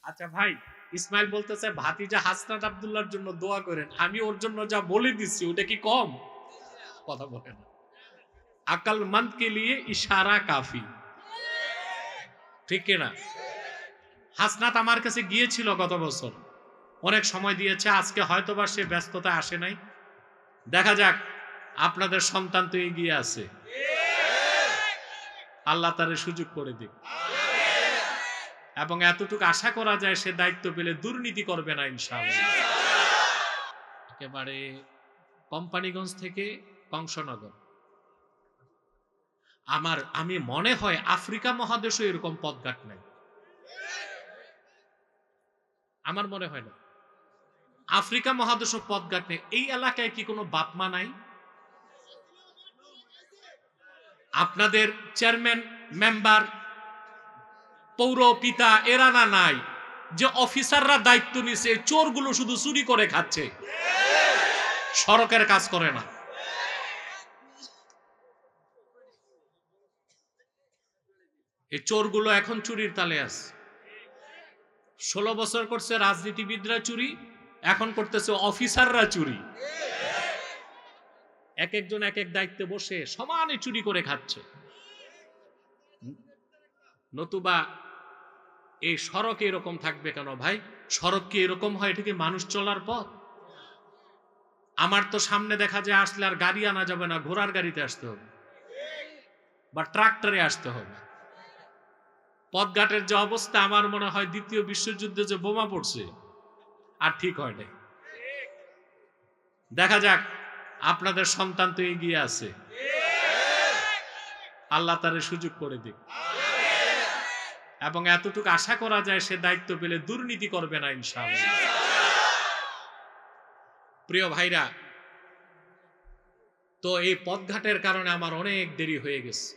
আচ্ছা ভাই, ইসমাইল বলতেছে ভাতিজা হাসনাত আব্দুল্লাহর জন্য দোয়া করেন। আমি ওর জন্য যা বলে দিচ্ছি ওটা কি কম? কথা বলে না। আকলমন্দ কে লিয়ে ইশারা কাফি, ঠিক কিনা? হাসনাত আমার কাছে গিয়েছিল গত বছর, অনেক সময় দিয়েছে। আজকে হয়তোবা সে ব্যস্ততা আসে নাই। দেখা যাক, আপনাদের সন্তান তো এগিয়ে আছে, আল্লাহ তারে সুযোগ করে দিক। এবং এতটুকু আশা করা যায় সে দায়িত্ব পেলে দুর্নীতি করবে না ইনশাআল্লাহ। একেবারে কোম্পানিগঞ্জ থেকে কংসনগর। আমি মনে হয় আফ্রিকা মহাদেশে এরকম পথঘাট নাই, আমার মনে হয় না। আফ্রিকা মহাদেশে পথঘাট নেই। এই এলাকায় কি কোনো বাপমা নাই? আপনাদের চেয়ারম্যান, মেম্বার, পৌর পিতা এরা না নাই? যে অফিসাররা দায়িত্ব নিছে, চোরগুলো শুধু চুরি করে খাচ্ছে, সড়কের কাজ করে না। এই চোরগুলো এখন চুরির তালে আছে। 16 বছর করছে রাজনীতিবিদরা চুরি, এখন করতেছে অফিসাররা চুরি। এক একজন এক এক দায়িত্বে বসে সমানে চুরি করে খাচ্ছে। নতুবা এই সড়ক এরকম থাকবে কেন ভাই? সড়ক কি এরকম হয়? এটা কি মানুষ চলার পথ? আমার তো সামনে দেখা যায় আসলে আর গাড়ি আনা যাবে না, ঘোড়ার গাড়িতে আসতে হবে বা ট্রাক্টরে আসতে হবে। পথঘাটের যে অবস্থা, আমার মনে হয় দ্বিতীয় বিশ্বযুদ্ধে যে বোমা পড়ছে আর ঠিক হয় নাই। দেখা যাক, আপনাদের সন্তান তো এগিয়ে আছে, আল্লাহ তারে সুযোগ করে দিক। এবং এতটুকু আশা করা যায় সে দায়িত্ব পেলে দুর্নীতি করবে না ইনশাআল্লাহ। প্রিয় ভাইরা, তো এই পথঘাটের কারণে আমার অনেক দেরি হয়ে গেছে,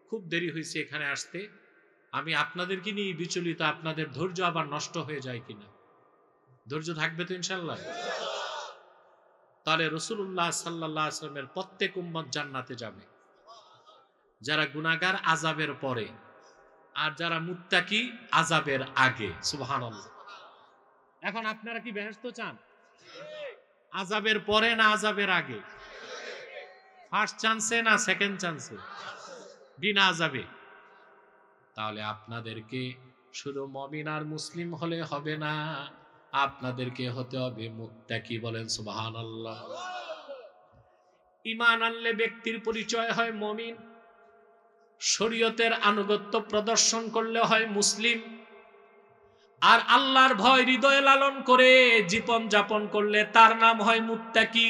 খুব দেরি হয়েছে এখানে আসতে। আমি আপনাদেরকে নিয়ে বিচলিত, আপনাদের ধৈর্য আবার নষ্ট হয়ে যায় কিনা। ধৈর্য থাকবে তো ইনশাআল্লাহ? তাহলে রাসূলুল্লাহ সাল্লাল্লাহু আলাইহি ওয়াসাল্লামের প্রত্যেক উম্মত জান্নাতে যাবে, যারা গুনাহগার আযাবের পরে, আর যারা মুত্তাকি আযাবের আগে। সুবহানাল্লাহ। এখন আপনারা কি বেহেশত চান? আযাবের পরে না আযাবের আগে? ফার্স্ট চান্সে না সেকেন্ড চান্সে? বিনা আযাবে। তাহলে আপনাদেরকে শুধু মুমিন আর মুসলিম হলে হবে না, আপনাদেরকে হতে হবে মুত্তাকি। বলেন সুবহানাল্লাহ। ঈমান আনলে ব্যক্তির পরিচয় হয় মুমিন, শরীয়তের আনুগত্য প্রদর্শন করলে হয় মুসলিম, আর আল্লাহর ভয় হৃদয়ে লালন করে জীবন যাপন করলে তার নাম হয় মুত্তাকি।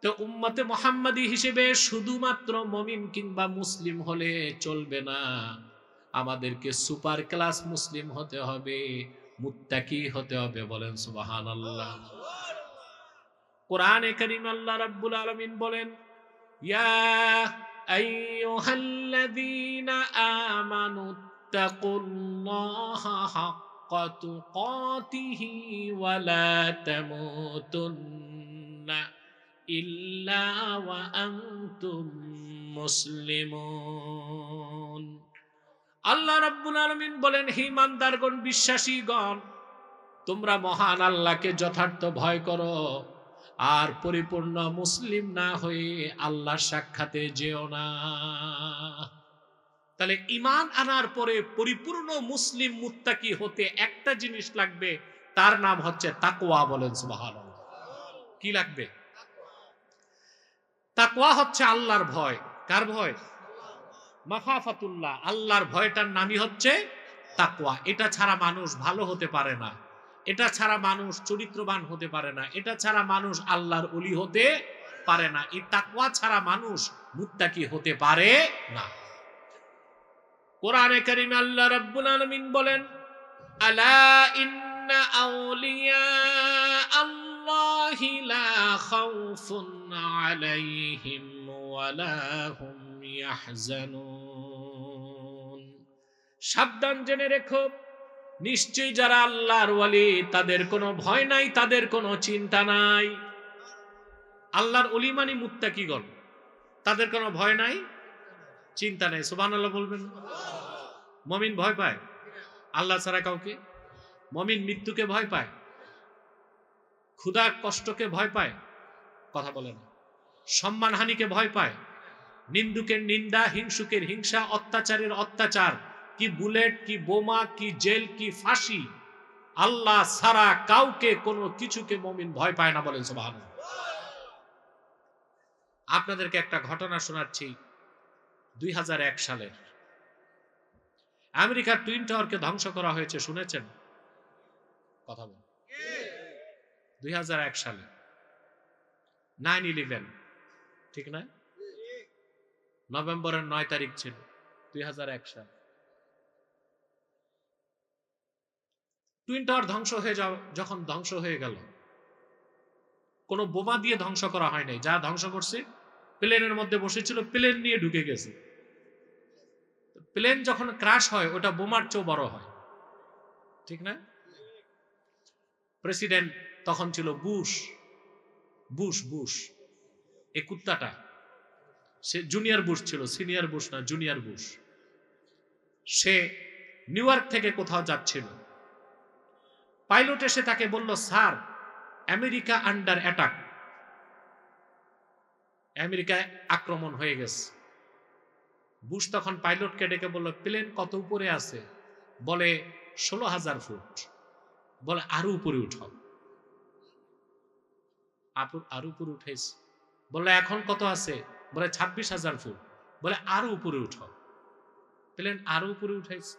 তো উম্মতে মুহাম্মাদি হিসেবে শুধুমাত্র মুমিন কিংবা মুসলিম হলে চলবে না, আমাদেরকে সুপার ক্লাস মুসলিম হতে হবে, মুত্তাকি হতে হবে। বলেন সুবহানাল্লাহ। কোরআনে কারীম আল্লাহ রাব্বুল আলামিন বলেন, ইয়া আইয়ুহাল্লাযীনা আমানু তাকুল্লাহা হাক্কা তুকাতিহি ওয়া লা তামুতুন্না ইল্লা ওয়া আনতুম মুসলিমুন। আল্লাহ রাব্বুল আলামিন বলেন, হে ঈমানদারগণ, বিশ্বাসীগণ, তোমরা মহান আল্লাহকে যথার্থ ভয় করো, আর পরিপূর্ণ মুসলিম না হয়ে আল্লাহর সাক্ষাতে যেও না। তাহলে ঈমান আনার পরে পরিপূর্ণ মুসলিম মুত্তাকি হতে একটা জিনিস লাগবে, তার নাম হচ্ছে তাকওয়া। বলেন সুবহানাল্লাহ। কি লাগবে? তাকওয়া হচ্ছে আল্লাহর ভয়। কার ভয়? মাখাফাতুল্লাহ। আল্লাহর ভয়টার নামই হচ্ছে তাকওয়া। এটা ছাড়া মানুষ ভালো হতে পারে না, এটা ছাড়া মানুষ চরিত্রবান হতে পারে না, এটা ছাড়া মানুষ আল্লাহর ওলি হতে পারে না, এই তাকওয়া ছাড়া মানুষ মুত্তাকি হতে পারে না। কোরআনে কারীমে আল্লাহ রাব্বুল আলামিন বলেন, আলা ইন্না আউলিয়া আল্লাহি লা খাউফুন আলাইহিম ওয়া লা হুম ইয়াহজানুন। সাবধান, জেনে রেখো, নিশ্চয়ই যারা আল্লাহর ওলি তাদের কোনো ভয় নাই, তাদের কোনো চিন্তা নাই। আল্লাহর ওলি মানে মুত্তাকিগণ, তাদের কোনো ভয় নাই, চিন্তা নাই। সুবহানাল্লাহ বলবেন। মুমিন ভয় পায়? আল্লাহ ছাড়া কাউকে? মুমিন মৃত্যুকে ভয় পায়, ক্ষুধা কষ্টকে ভয় পায়, কথা বলে না, সম্মানহানিকে ভয় পায়, নিন্দুকের নিন্দা, হিংসুকের হিংসা, অত্যাচারের অত্যাচার, কি বুলেট, কি বোমা, কি জেল, কি ফাঁসি, আল্লাহ ছাড়া কাউকে কোনো কিছুকে মুমিন ভয় পায় না, বলেন সুবহানাল্লাহ। আপনাদেরকে একটা ঘটনা শোনাচ্ছি। 2001 সালের আমেরিকার টুইন টাওয়ারকে ধ্বংস করা হয়েছে, শুনেছেন? কথা বল। 2001 সালে 9/11, ঠিক না? নভেম্বরের 9 তারিখ ছিল 2001 সাল। টুইন টাওয়ার যখন ধ্বংস হয়ে গেল, কোনো বোমা দিয়ে ধ্বংস করা হয় নাই। যা ধ্বংস করছে, প্লেনের মধ্যে বসেছিল, প্লেন নিয়ে ঢুকে গেছে। প্লেন যখন ক্রাশ হয়, ওটা বোমার চেয়েও বড় হয়, ঠিক না? প্রেসিডেন্ট তখন ছিল বুশ। এই কুত্তাটা, সে জুনিয়র বুশ ছিল, সিনিয়র বুশ না, জুনিয়র বুশ। সে নিউ ইয়র্ক থেকে কোথাও যাচ্ছিল। পাইলট এসে তাকে বলল, স্যার, আমেরিকা আন্ডার অ্যাটাক, আমেরিকায় আক্রমণ হয়ে গেছে। বুশ তখন পাইলটকে ডেকে বলল, প্লেন কত উপরে আছে? বলে 16,000 ফুট। বলে আরো উপরে উঠাও। আরো উপরে উঠেছে। বললো এখন কত আছে? বলে 26,000 ফুট। বলে আরো উপরে উঠাও। প্লেন আরো উপরে উঠাইছে।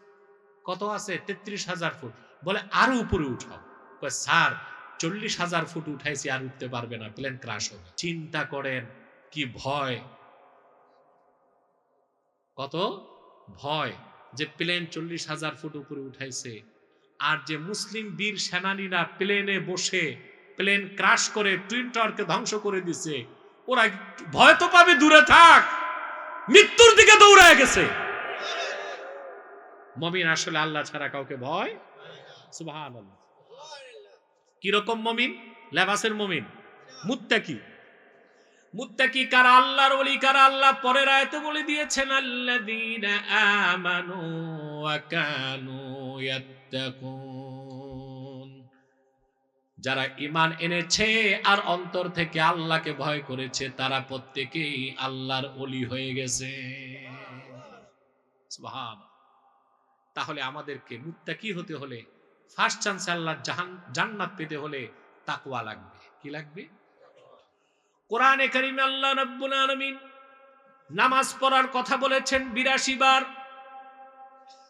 কত আছে? 33,000 ফুট। বলে আরো উপরে উঠাও। স্যার, 40,000 ফুট উঠাইছি, আর উঠতে পারবে না, প্লেন ক্রাশ হবে। চিন্তা করেন কি ভয়, কত ভয়, যে প্লেন 40,000 ফুট উপরে উঠাইছে, আর যে মুসলিম বীর সেনানীরা প্লেনে বসে প্লেন ক্রাশ করে টুইন টাওয়ারকে ধ্বংস করে দিছে, ওরা ভয় তো পাবে, দূরে থাক, মৃত্যুর দিকে দৌড়ায় গেছে। মুমিন আসলে আল্লাহ ছাড়া কাউকে ভয়, সুবহানাল্লাহ। কিরকম মুমিন? লেবাসের মুমিন, মুত্তাকি। মুত্তাকি কারা? আল্লাহর ওলি কারা? আল্লাহ পরের আয়াতে বলে দিয়েছেন, আল্লাযীনা আমানু ওয়া কানু ইয়াত্তাকুন, যারা ঈমান এনেছে আর অন্তর থেকে আল্লাহকে ভয় করেছে, তারা প্রত্যেকেই আল্লাহর ওলি হয়ে গেছে, সুবহানাল্লাহ। তাহলে আমাদেরকে মুত্তাকি হতে হলে, ফার্স্ট চান্সে আল্লাহর জান্নাত পেতে হলে তাকওয়া লাগবে। কি লাগবে? কোরআনে কারিমে আল্লাহ রাব্বুল আলামিন নামাজ পড়ার কথা বলেছেন 82 বার,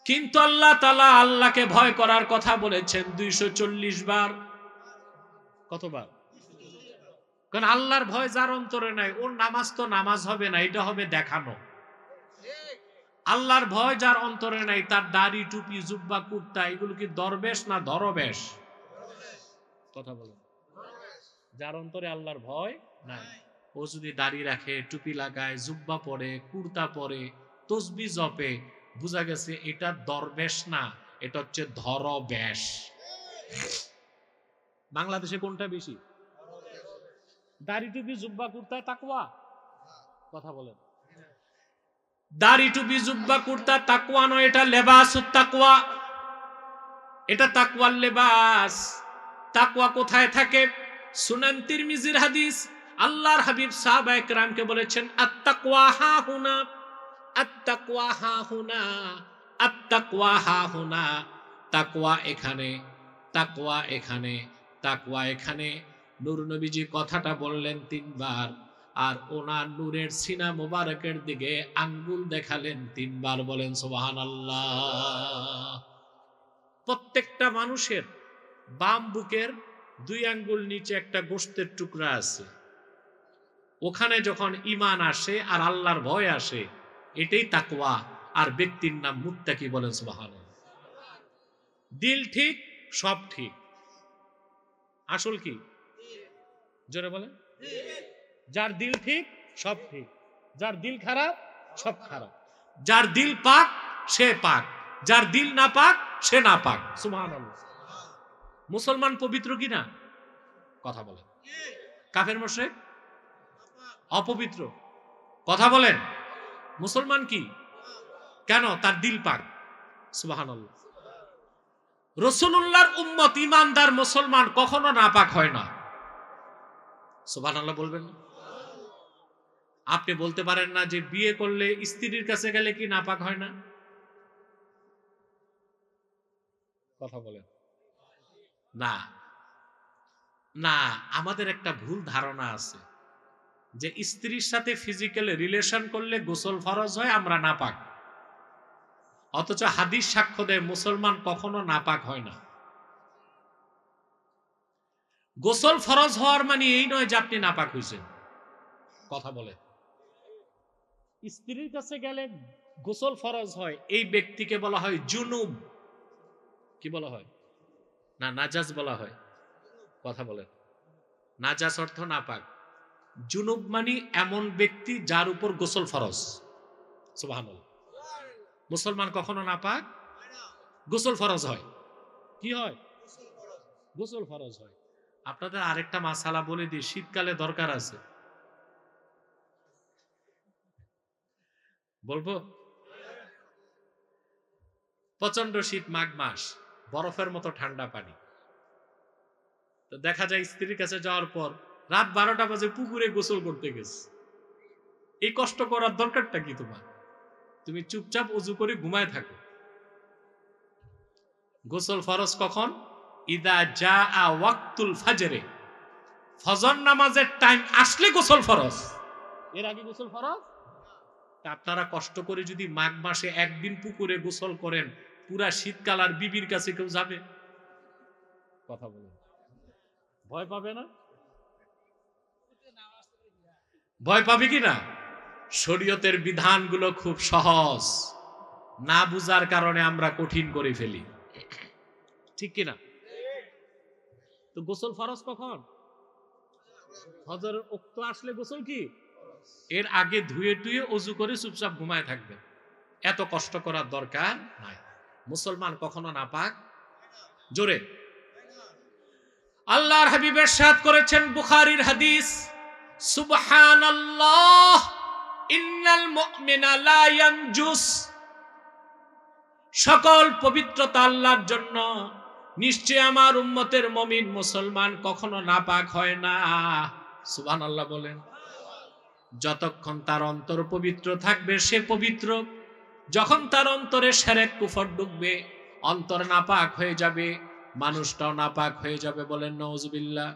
কিন্তু আল্লাহ তাআলা আল্লাহকে ভয় করার কথা বলেছেন 240 বার। কতবার? কারণ আল্লাহর ভয় যার অন্তরে নাই, ওর নামাজ তো নামাজ হবে না, এটা হবে দেখানো। আল্লাহর ভয় যার অন্তরে নাই, তার দাড়ি, টুপি, জুব্বা, কুর্তা, এগুলো কি দরবেশ না দরবেশ? কথা বলেন। যার অন্তরে আল্লাহর ভয় নাই, ও যদি দাড়ি রাখে, টুপি লাগায়, জুব্বা পরে, কুর্তা পরে, তসবিহ জপে, বোঝা গেছে এটা দরবেশ না, এটা হচ্ছে ধরবেশ। বাংলাদেশে কোনটা বেশি? দাড়ি, টুপি, জুব্বা, কুর্তা, তাকওয়া? কথা বলেন। দাড়ি, টুপি, জুব্বা, কুর্তা তাকওয়া নয়, এটা লেবাসুত তাকওয়া, এটা তাকওয়ার লেবাস। তাকওয়া কোথায় থাকে? সুনান তিরমিজির হাদিস, আল্লাহর হাবিব সাহাবায়ে কেরামকে বলেছেন, আত-তাকওয়া হাহুনা, আত-তাকওয়া হাহুনা, আত-তাকওয়া হাহুনা। তাকওয়া এখানে, তাকওয়া এখানে, তাকওয়া এখানে। নূর নবীজি কথাটা বললেন 3 বার, আর ওনার নূরের সিনা মোবারকের দিকে আঙ্গুল দেখালেন 3 বার। বলেন সুবহানাল্লাহ। প্রত্যেকটা মানুষের বাম বুকের 2 আঙ্গুল নিচে একটা গোশতের টুকরা আছে, ওখানে যখন ঈমান আসে আর আল্লাহর ভয় আসে, এটাই তাকওয়া, আর ব্যক্তির নাম মুত্তাকি। বলেন সুবহানাল্লাহ। দিল ঠিক, সব ঠিক। আসল কি? জোরে বলেন। যার দিল ঠিক, সব ঠিক। যার দিল খারাপ, সব খারাপ। যার দিল পাক, সে পাক। যার দিল না পাক, সে না পাক। সুবহানাল্লাহ। মুসলমান পবিত্র কি না? কথা বলেন। কাফের মুশরিক অপবিত্র? কথা বলেন। মুসলমান কি? কেন? তার দিল পাক। সুবহানাল্লাহ। রাসূলুল্লাহর উম্মত ঈমানদার মুসলমান কখনো নাপাক হয় না। সুবহানাল্লাহ বলবেন না? আপনি বলতে পারেন না যে বিয়ে করলে স্ত্রীর কাছে গেলে কি নাপাক হয় না? কথা বলেন। না, না, আমাদের একটা ভুল ধারণা আছে যে স্ত্রীর সাথে ফিজিক্যাল রিলেশন করলে গোসল ফরজ হয়, আমরা নাপাক। অথচ হাদিস সাক্ষ্য দেয় মুসলমান কখনো নাপাক হয় না। গোসল ফরজ হওয়ার মানে এই নয় যে আপনি নাপাক হইছেন। কথা বলে, স্ত্রীর কাছে গেলে গোসল ফরজ হয়, এই ব্যক্তিকে বলা হয় জুনুব। কি বলা হয়? না নাজাস বলা হয়। কথা বলেন। নাজাস অর্থ নাপাক। জুনুব মানে এমন ব্যক্তি যার উপর গোসল ফরজ। সুবহানাল্লাহ। মুসলমান কখনো নাপাক, গোসল ফরজ হয়। কি হয়? গোসল ফরজ হয়। আপনাদের আরেকটা মাসালা বলে দিই, শীতকালে দরকার আছে, বলবো? প্রচন্ড শীত, মাঘ মাস, বরফের মতো ঠান্ডা পানি। তো দেখা যায় স্ত্রীর কাছে যাওয়ার পর রাত 12টা বাজে পুকুরে গোসল করতে গেছে। এই কষ্ট করার দরকারটা কি তোমার? তুমি চুপচাপ অজু করে ঘুমায় থাকো। গোসল ফরজ কখন? ইদা জাআ ওয়াক্তুল ফাজরে, ফজর নামাজের টাইম আসলে গোসল ফরজ। এর আগে গোসল ফরজ? আপনারা কষ্ট করে যদি মাঘ মাসে একদিন পুকুরে গোসল করেন, পুরা শীতকাল আর বিবির কাছে কেউ যাবে? কথা বলেন। ভয় পাবে না? ভয় পাবে কি না? শরীয়তের বিধানগুলো খুব সহজ, না বুঝার কারণে আমরা কঠিন করে ফেলি। ঠিক কিনা? তো গোসল ফরজ কখন? ফজরের ওয়াক্ত আসলে গোসল কি? এর আগে ধুয়ে টুয়ে অজু করে চুপচাপ ঘুমায় থাকবেন। এত কষ্ট করার দরকার নাই। মুসলমান কখনো নাপাক। জোরে আল্লাহর হাবিব ইরশাদ করেছেন, বুখারীর হাদিস, সুবহানাল্লাহ ইন্নাল মুমিনা লা ইয়ানজুস, সকল পবিত্রতা আল্লাহর জন্য, নিশ্চয় আমার উম্মতের মুমিন মুসলমান কখনো নাপাক হয় না। সুবহানাল্লাহ বলেন। যতক্ষণ তার অন্তর পবিত্র থাকবে সে পবিত্র। যখন তার অন্তরে শিরক কুফর ঢুকবে, অন্তর নাপাক হয়ে যাবে, মানুষটাও নাপাক হয়ে যাবে। বলেন নাউজুবিল্লাহ।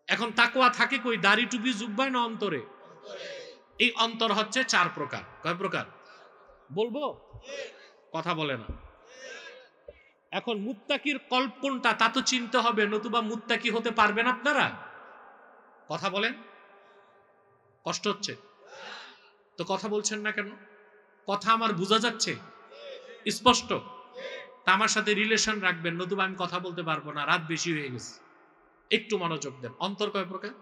এখন তাকওয়া থাকে কই? দাড়ি টুপি জুব্বায় না অন্তরে? এই অন্তর হচ্ছে 4 প্রকার। কয় প্রকার বলবো? কথা বলে না। এখন মুত্তাকির কল্প কোনটা তা তো চিনতে হবে, নতুবা মুত্তাকি হতে পারবেন আপনারা? কথা বলেন। কষ্ট হচ্ছে তো কথা বলছেন না কেন? কথা আমার বোঝা যাচ্ছে স্পষ্ট? তা আমার সাথে রিলেশন রাখবেন, নতুবা আমি কথা বলতে পারবো না, রাত বেশি হয়ে গেছে। একটু মনোযোগ দেন। অন্তর কয় প্রকার?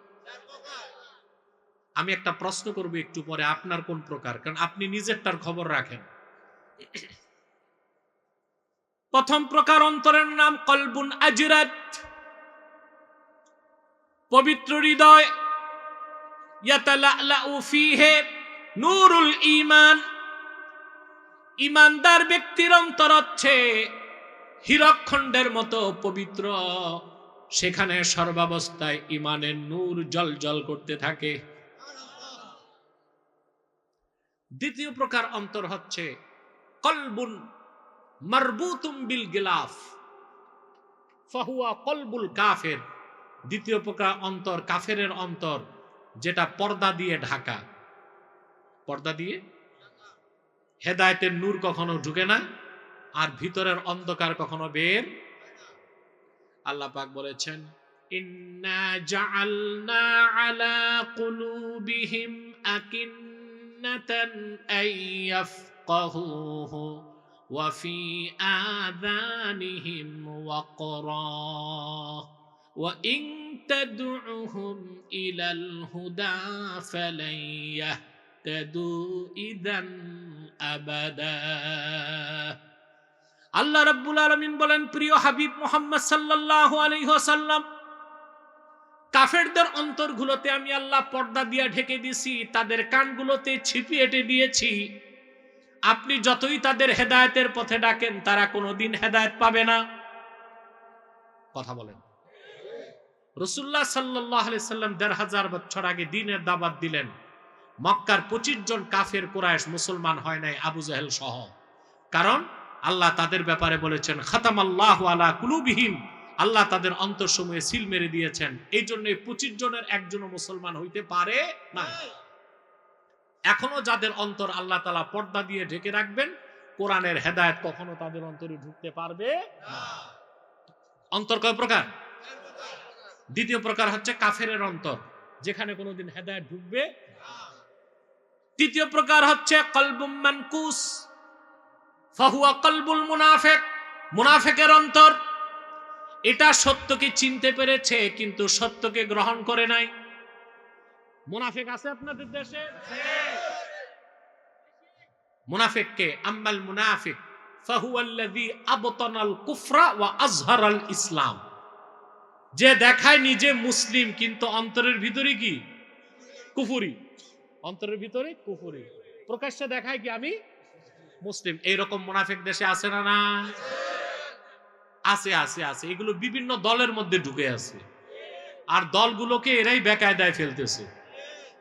আমি একটা প্রশ্ন করব একটু পরে, আপনার কোন প্রকার, কারণ আপনি নিজেরটার খবর রাখেন। প্রথম প্রকার অন্তরের নাম কলবুন আজরাত, পবিত্র হৃদয়। ইয়াতালাউ ফীহি নূরুল ঈমান, ঈমানদার ব্যক্তির অন্তর হচ্ছে হীরকখণ্ডের মতো পবিত্র, সেখানে সর্বাবস্থায় ঈমানের নূর জ্বলজ্বল করতে থাকে। দ্বিতীয় প্রকার অন্তর হচ্ছে কলবুন মারবুতুম বিল গিলাফ ফাহুয়া কলবুল কাফের। দ্বিতীয় প্রকার অন্তর কাফেরের অন্তর, যেটা পর্দা দিয়ে ঢাকা। পর্দা দিয়ে হেদায়েতের নূর কখনো ঢুকে না, আর ভিতরের অন্ধকার কখনো বের। আল্লাহ পাক বলেছেন, ইন্না জাআলনা আলা কুলুবিহিম আকিন্নাতান আইয়াফকাহুহু ওয়া ফি আযানিহিম ওয়াকরা ওয়া ইন তাদউহুম ইলাল হুদা ফালান ইয়াহতাদু ইযান আবাদা। আল্লাহ রাব্বুল আলামিন বলেন, প্রিয় হাবিব মুহাম্মদ সাল্লাল্লাহু আলাইহি ওয়াসাল্লাম, কাফেরদের অন্তরগুলোতে আমি আল্লাহ পর্দা দিয়ে ঢেকে দিয়েছি, তাদের কানগুলোতে ছিপি এঁটে দিয়েছি, আপনি যতই তাদের হেদায়েতের পথে ডাকেন তারা কোনোদিন হেদায়েত পাবে না। কথা বলেন। রাসূলুল্লাহ সাল্লাল্লাহু আলাইহি সাল্লাম ১৫০০ বছর আগে দ্বীনের দাওয়াত দিলেন। মক্কার ২৫ জন কাফের কুরাইশ মুসলমান হয় নাই, আবু জাহেল সহ। কারণ আল্লাহ তাদের ব্যাপারে বলেছেন খাতামাল্লাহু আলা কুলুবিহিম, আল্লাহ তাদের অন্তরসমূহে সিল মেরে দিয়েছেন। এই জন্য ২৫ জনের একজনও মুসলমান হইতে পারে না। এখনো যাদের অন্তর আল্লাহ তাআলা পর্দা দিয়ে ঢেকে রাখবেন, কোরআনের হেদায়েত কখনো তাদের অন্তরে ঢুকতে পারবে না। অন্তর কয় প্রকার? দ্বিতীয় প্রকার হচ্ছে কাফেরের অন্তর, যেখানে কোনোদিন হেদায়েত ঢুকবে না। তৃতীয় প্রকার হচ্ছে কলবুম মানকুস ফাহুয়া কলবুল মুনাফিক, মুনাফিকের অন্তর। এটা সত্যকে চিনতে পেরেছে কিন্তু সত্যকে গ্রহণ করে নাই। মুনাফিক আছে আপনাদের দেশে? মুনাফিককে আম্মাল মুনাফিক ফাহুয়াল্লাযী আবতানাল কুফরা ওয়া আযহারাল ইসলাম, যে দেখায় নিজে মুসলিম কিন্তু অন্তরের ভিতরে কি কুফরি, অন্তরের ভিতরে কুফরি, প্রকাশ্যে দেখায় কি আমি মুসলিম। এইরকম মুনাফিক দেশে আছে না? না আছে, আছে, আছে। এগুলো বিভিন্ন দলের মধ্যে ঢুকে আছে, আর দলগুলোকে এরাই বেকায়দায় ফেলতেছে।